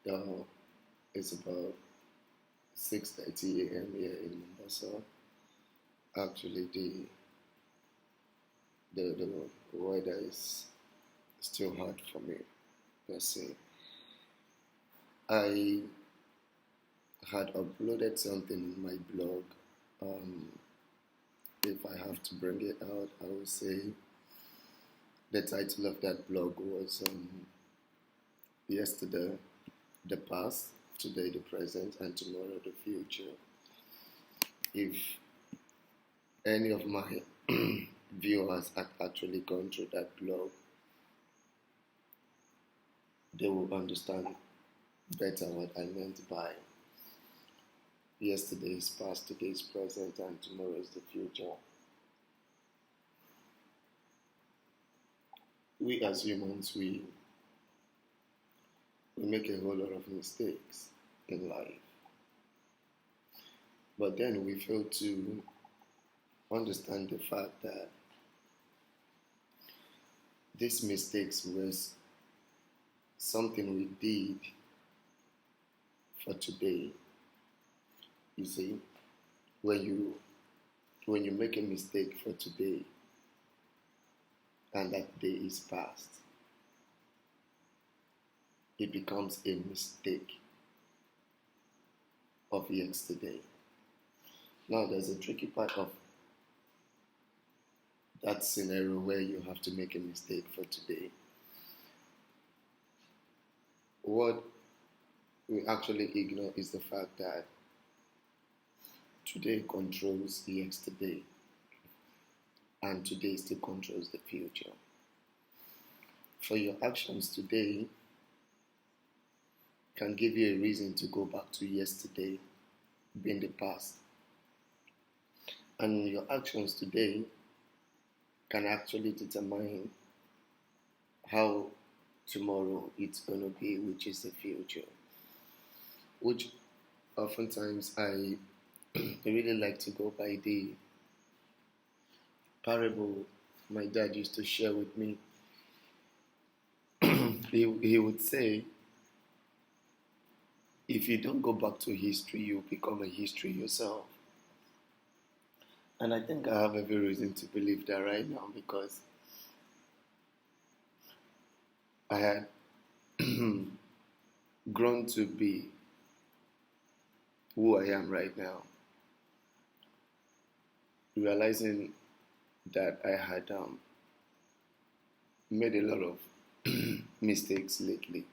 Uh, it's about 6:30 a.m. here in Mombasa. Actually, the weather is still hard for me, per se. I had uploaded something in my blog. Um, if I have to bring it out, I will say the title of that blog was Yesterday, the Past, Today, the Present, and Tomorrow, the Future. If any of my viewers had actually gone through that blog, they will understand better what I meant by yesterday is past, today is present, and tomorrow is the future. We as humans, we make a whole lot of mistakes in life, but then we fail to understand the fact that these mistakes was something we did for today. You see, when you when you make a mistake for today and that day is past, it becomes a mistake of yesterday. Now there's a tricky part of that scenario where you have to make a mistake for today. What we actually ignore is the fact that today controls yesterday and today still controls the future. For your actions today can give you a reason to go back to yesterday being the past. And your actions today can actually determine how tomorrow it's going to be, which is the future. Which oftentimes I really like to go by the parable my dad used to share with me. he would say, if you don't go back to history, you become a history yourself. And I think I have every reason to believe that right now because I had grown to be who I am right now, realizing that I had made a lot of mistakes lately,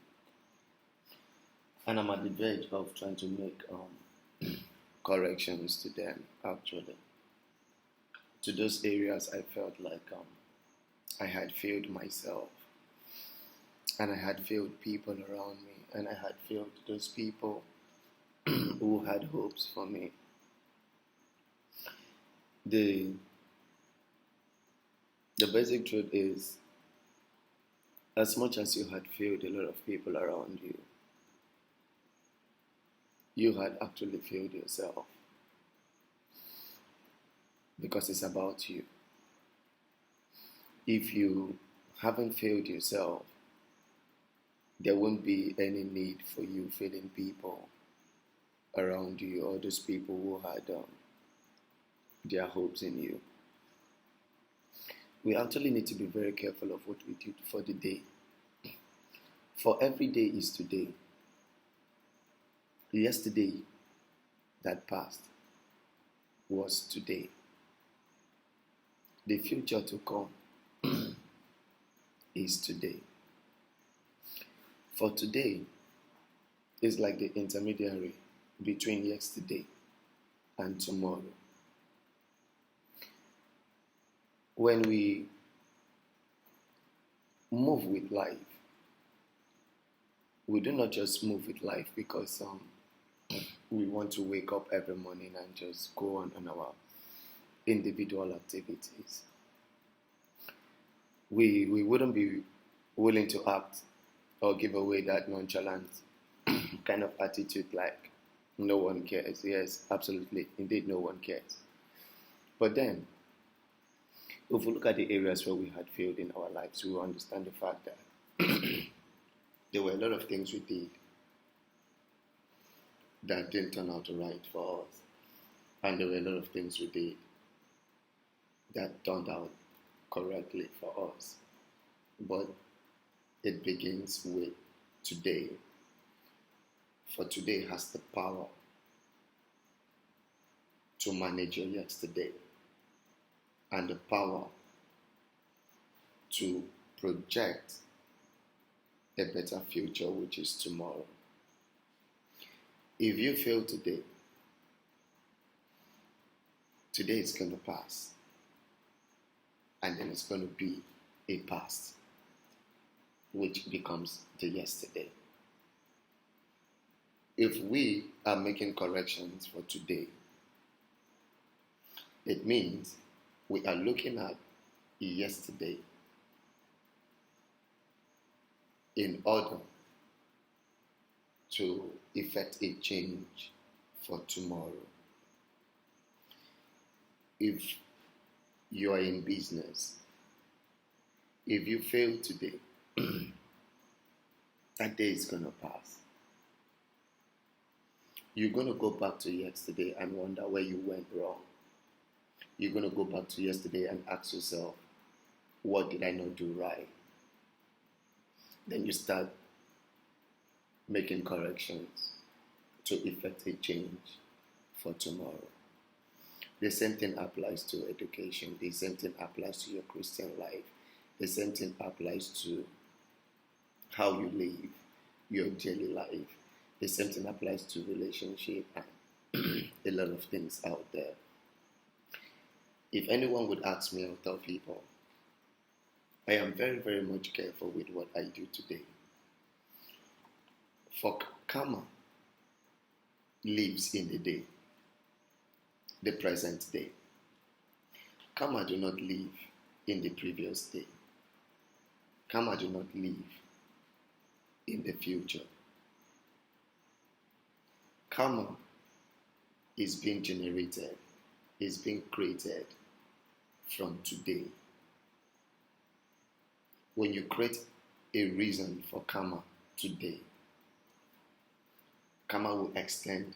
and I'm at the verge of trying to make corrections to them, actually, to those areas I felt like I had failed myself, and I had failed people around me, and I had failed those people who had hopes for me. The the basic truth is, as much as you had failed a lot of people around you, you had actually failed yourself because it's about you. If you haven't failed yourself, there won't be any need for you failing people around you or those people who had their hopes in you. We actually need to be very careful of what we do for the day. For every day is today. Yesterday that passed was today. The future to come is today. For today is like the intermediary between yesterday and tomorrow. When we move with life, we do not just move with life because we want to wake up every morning and just go on our individual activities. We wouldn't be willing to act or give away that nonchalant kind of attitude like no one cares. Yes, absolutely. Indeed, no one cares. But then, if we look at the areas where we had failed in our lives, we will understand the fact that there were a lot of things we did that didn't turn out right for us. And there were a lot of things we did that turned out correctly for us. But it begins with today. For today has the power to manage your yesterday and the power to project a better future, which is tomorrow. If you fail today, today is going to pass, and then it's going to be a past, which becomes the yesterday. If we are making corrections for today, it means we are looking at yesterday in order to effect a change for tomorrow. If you are in business, if you fail today, that day is going to pass. You're going to go back to yesterday and wonder where you went wrong. You're going to go back to yesterday and ask yourself, what did I not do right? Then you start making corrections to effect a change for tomorrow. The same thing applies to education. The same thing applies to your Christian life. The same thing applies to how you live your daily life. The same thing applies to relationship and a lot of things out there. If anyone would ask me, I'll tell people, I am very, very much careful with what I do today. For karma lives in the day, the present day. Karma do not live in the previous day. Karma do not live in the future. Karma is being generated, is being created from today. When you create a reason for karma today, karma will extend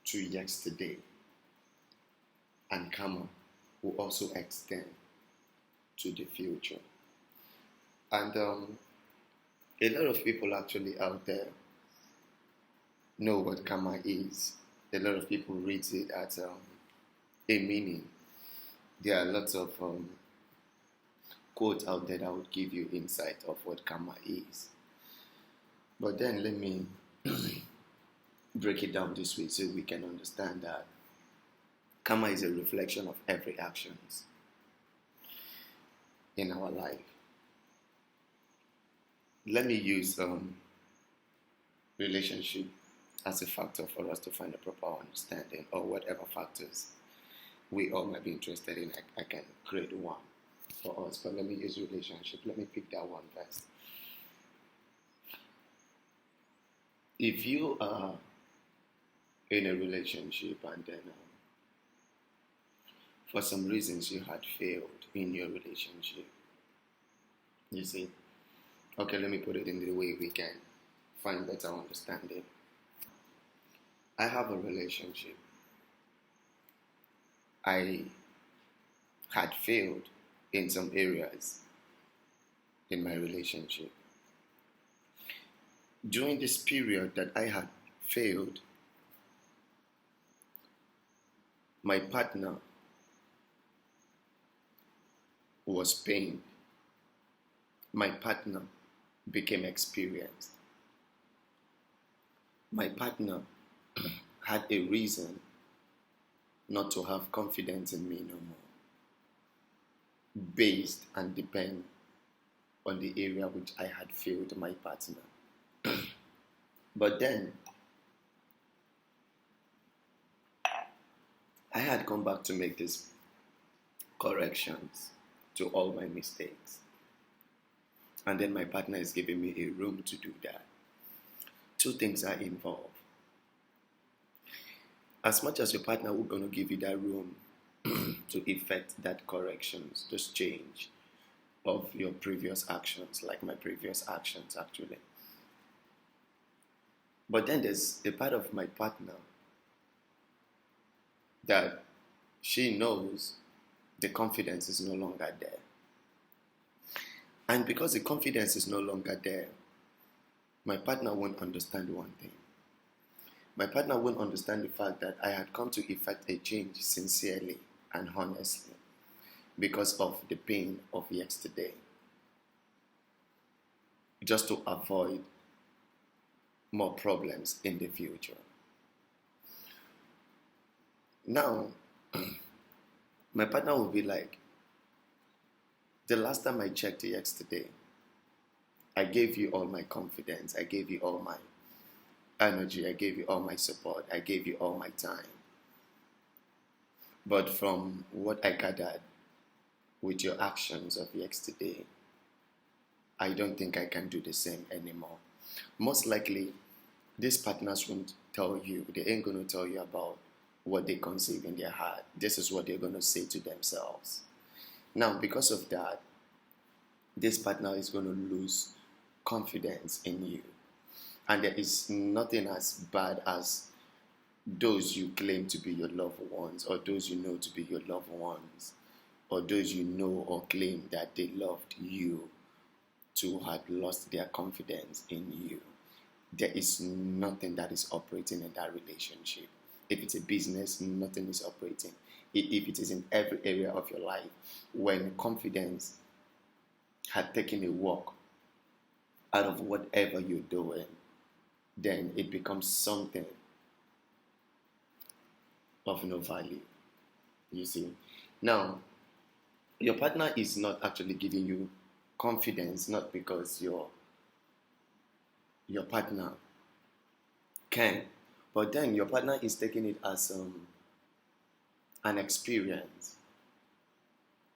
to yesterday, and karma will also extend to the future. And a lot of people actually out there know what karma is. A lot of people read it as a meaning. There are lots of quotes out there that would give you insight of what karma is. But then let me break it down this way so we can understand that karma is a reflection of every actions in our life. Let me use relationship as a factor for us to find a proper understanding, or whatever factors we all might be interested in. I can create one for us, but let me use relationship. Let me pick that one first. If you are in a relationship and then for some reasons you had failed in your relationship, you see, okay, let me put it in the way we can find better understanding. I have a relationship. I had failed in some areas in my relationship. During this period that I had failed, my partner was pained. My partner became experienced. My partner had a reason not to have confidence in me no more, based and depend on the area which I had failed my partner. But then I had come back to make these corrections to all my mistakes. And then my partner is giving me a room to do that. Two things are involved. As much as your partner will going to give you that room to effect that corrections, this change of your previous actions, like my previous actions actually, But then there's a part of my partner that she knows the confidence is no longer there. And because the confidence is no longer there, my partner won't understand one thing. My partner won't understand the fact that I had come to effect a change sincerely and honestly because of the pain of yesterday, just to avoid more problems in the future. Now, my partner will be like, the last time I checked yesterday, I gave you all my confidence, I gave you all my energy, I gave you all my support, I gave you all my time. But from what I gathered with your actions of yesterday, I don't think I can do the same anymore. Most likely, these partners won't tell you, they ain't going to tell you about what they conceive in their heart. This is what they're going to say to themselves. Now, because of that, this partner is going to lose confidence in you. And there is nothing as bad as those you claim to be your loved ones, or those you know to be your loved ones, or those you know or claim that they loved you, to have lost their confidence in you. There is nothing that is operating in that relationship. If it's a business, nothing is operating. If it is in every area of your life, when confidence had taken a walk out of whatever you're doing, then it becomes something of no value. You see? Now, your partner is not actually giving you confidence, not because your partner can, but then your partner is taking it as an experience.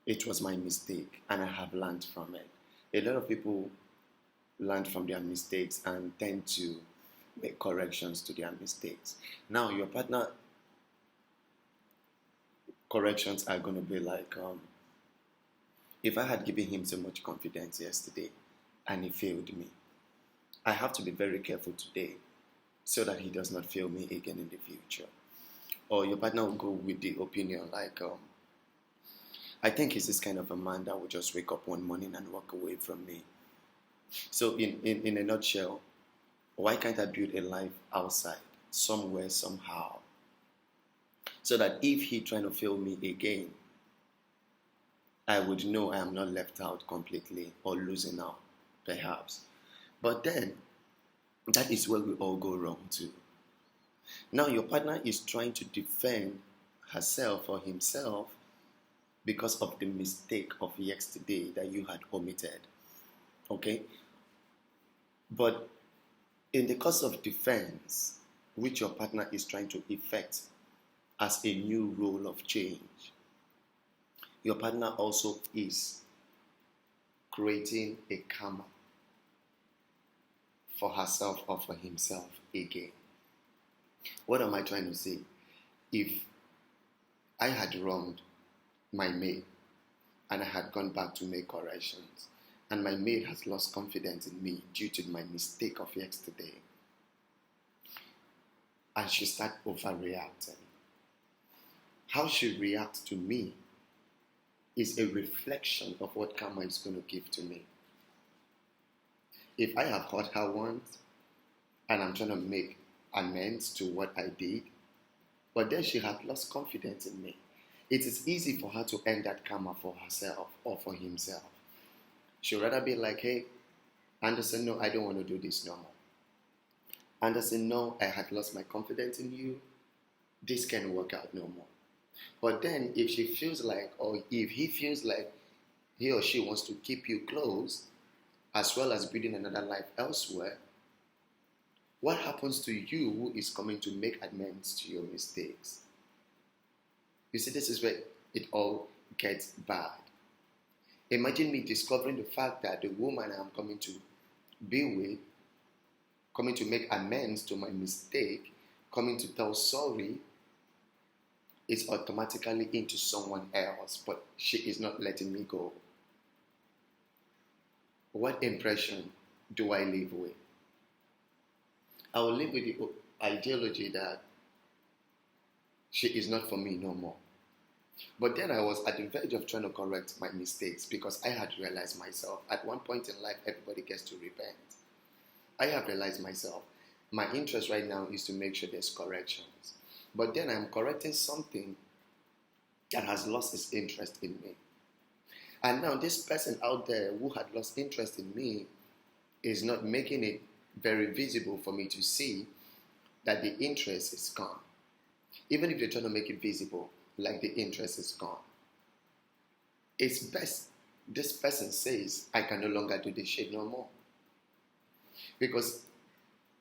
It was my mistake and I have learned from it. A lot of people learn from their mistakes and tend to make corrections to their mistakes. Now, your partner corrections are going to be like, if I had given him so much confidence yesterday and he failed me, I have to be very careful today so that he does not fail me again in the future. Or your partner will go with the opinion like, I think he's this kind of a man that will just wake up one morning and walk away from me. So in a nutshell, why can't I build a life outside, somewhere, somehow, so that if he trying to fail me again, I would know I am not left out completely or losing out, perhaps. But then, that is where we all go wrong too. Now your partner is trying to defend herself or himself because of the mistake of yesterday that you had omitted. Okay? But in the course of defense, which your partner is trying to effect as a new role of change, your partner also is creating a karma for herself or for himself again. What am I trying to say? If I had wronged my maid and I had gone back to make corrections, and my maid has lost confidence in me due to my mistake of yesterday, and she starts overreacting, how she reacts to me is a reflection of what karma is going to give to me. If I have hurt her once and I'm trying to make amends to what I did, but then she had lost confidence in me, it is easy for her to end that karma for herself or for himself. She'd rather be like, hey, Anderson, no, I don't want to do this no more. Anderson, no, I had lost my confidence in you. This can't work out no more. But then if she feels like, or if he feels like he or she wants to keep you close, as well as building another life elsewhere, what happens to you who is coming to make amends to your mistakes? You see, this is where it all gets bad. Imagine me discovering the fact that the woman I'm coming to be with, coming to make amends to my mistake, coming to tell sorry, is automatically into someone else, but she is not letting me go. What impression do I leave with? I will live with the ideology that she is not for me no more. But then I was at the verge of trying to correct my mistakes because I had realized myself at one point in life, everybody gets to repent. I have realized myself, my interest right now is to make sure there's corrections. But then I'm correcting something that has lost its interest in me. And now this person out there who had lost interest in me is not making it very visible for me to see that the interest is gone. Even if they're trying to make it visible, like the interest is gone. It's best this person says, I can no longer do this shit no more. Because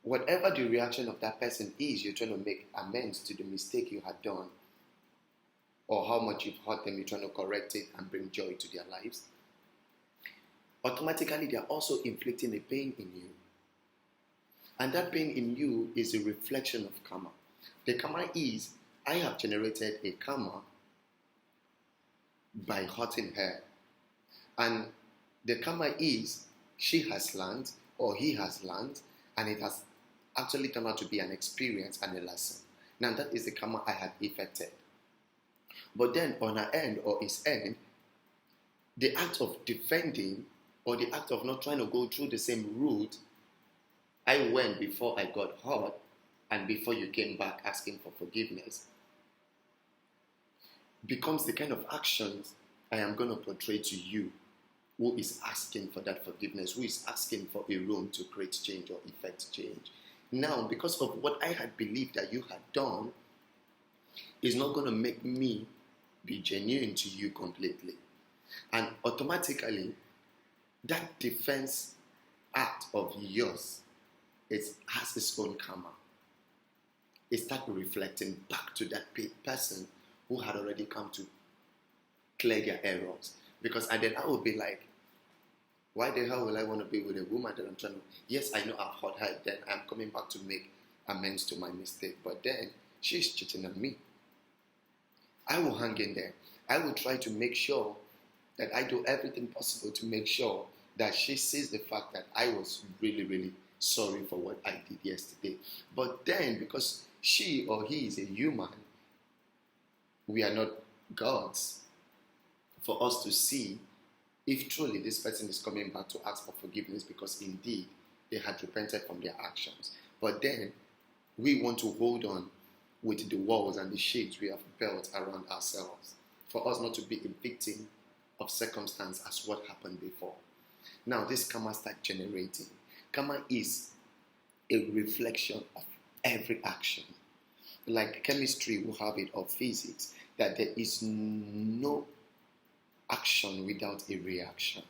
whatever the reaction of that person is, you're trying to make amends to the mistake you had done, or how much you've hurt them, you're trying to correct it and bring joy to their lives. Automatically, they're also inflicting a pain in you. And that pain in you is a reflection of karma. The karma is, I have generated a karma by hurting her. And the karma is, she has learned or he has learned, and it has actually turned out to be an experience and a lesson. Now that is the karma I had effected. But then on her end or his end, the act of defending or the act of not trying to go through the same route I went before I got hurt and before you came back asking for forgiveness becomes the kind of actions I am going to portray to you who is asking for that forgiveness, who is asking for a room to create change or effect change. Now, because of what I had believed that you had done, is not going to make me be genuine to you completely. And automatically, that defense act of yours has its own karma. It starts reflecting back to that person who had already come to clear their errors. Because and then I would be like, why the hell will I want to be with a woman that I'm trying to... Yes, I know I've hurt her, then I'm coming back to make amends to my mistake. But then, she's cheating on me. I will hang in there. I will try to make sure that I do everything possible to make sure that she sees the fact that I was really, really sorry for what I did yesterday. But then, because she or he is a human, we are not gods. For us to see if truly this person is coming back to ask for forgiveness because indeed they had repented from their actions. But then we want to hold on with the walls and the shades we have built around ourselves for us not to be a victim of circumstance as what happened before. Now this karma starts generating. Karma is a reflection of every action. Like chemistry will have it, or physics, that there is no action without a reaction.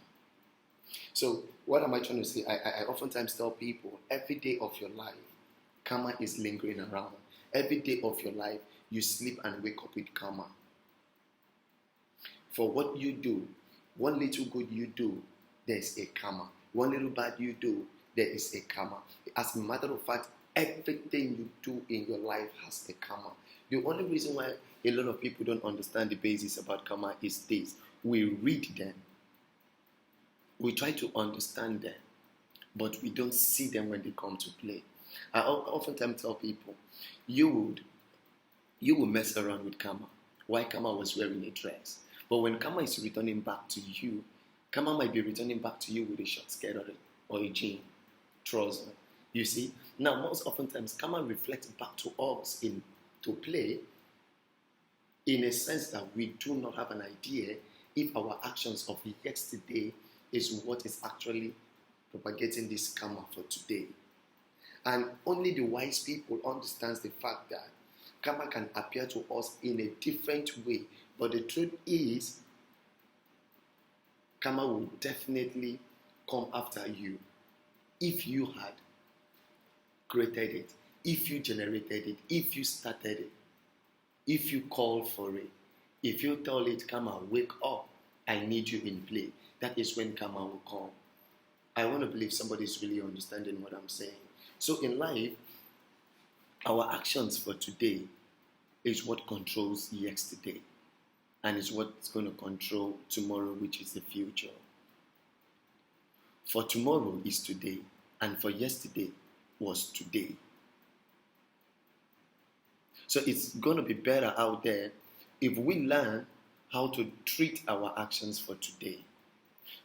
So what am I trying to say? I oftentimes tell people, every day of your life, karma is lingering around. Every day of your life, you sleep and wake up with karma. For what you do, one little good you do, there is a karma. One little bad you do, there is a karma. As a matter of fact, everything you do in your life has a karma. The only reason why a lot of people don't understand the basis about karma is this. We read them. We try to understand them, but we don't see them when they come to play. I oftentimes tell people, you will mess around with karma. Why karma was wearing a dress. But when karma is returning back to you, karma might be returning back to you with a short skirt or a jean, trouser. You see? Now, most oftentimes, karma reflects back to us to play in a sense that we do not have an idea if our actions of yesterday is what is actually propagating this karma for today. And only the wise people understands the fact that karma can appear to us in a different way. But the truth is, karma will definitely come after you if you had created it, if you generated it, if you started it, if you called for it. If you tell it, karma, wake up, I need you in play, that is when karma will come. I want to believe somebody is really understanding what I'm saying. So in life, our actions for today is what controls yesterday, and is what's going to control tomorrow, which is the future. For tomorrow is today, and for yesterday was today. So it's going to be better out there if we learn how to treat our actions for today.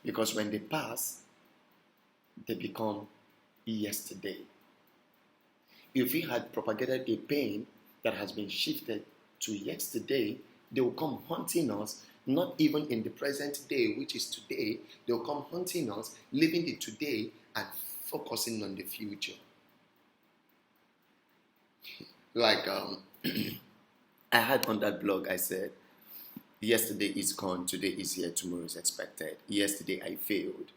Because when they pass, they become yesterday. If we had propagated a pain that has been shifted to yesterday, they will come haunting us, not even in the present day, which is today. They will come haunting us, living the today and focusing on the future. Like I had on that blog, I said, yesterday is gone, today is here, tomorrow is expected. Yesterday I failed,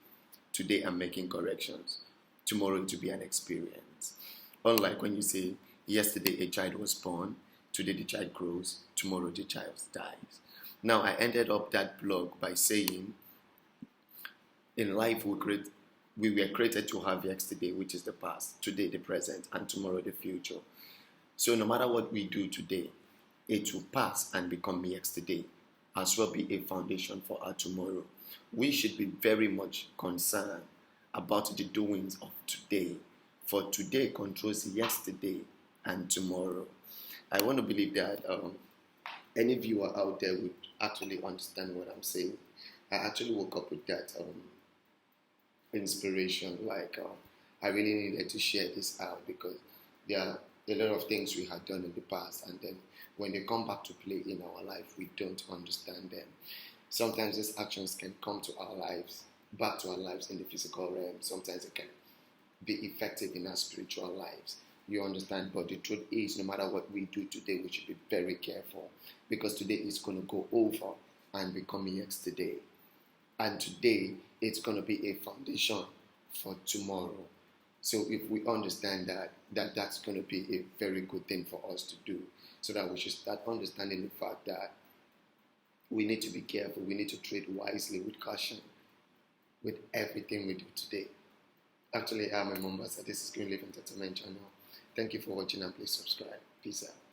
today I'm making corrections. Tomorrow to be an experience. Unlike when you say, yesterday a child was born, today the child grows, tomorrow the child dies. Now I ended up that blog by saying, in life we were created to have yesterday, which is the past, today the present, and tomorrow the future. So no matter what we do today, it will pass and become yesterday, as well be a foundation for our tomorrow. We should be very much concerned about the doings of today, for today controls yesterday and tomorrow. I want to believe that any viewer out there would actually understand what I'm saying. I actually woke up with that inspiration, like I really needed to share this out because there are a lot of things we had done in the past, and then when they come back to play in our life, we don't understand them. Sometimes these actions can come to our lives, back to our lives in the physical realm. Sometimes it can be effective in our spiritual lives. You understand? But the truth is, no matter what we do today, we should be very careful, because today is going to go over and become yesterday. And today, it's going to be a foundation for tomorrow. So if we understand that's going to be a very good thing for us to do, so that we should start understanding the fact that we need to be careful, we need to tread wisely, with caution, with everything we do today. Actually, I'm a member, so this is Green Leaf Entertainment Channel. Thank you for watching, and please subscribe. Peace out.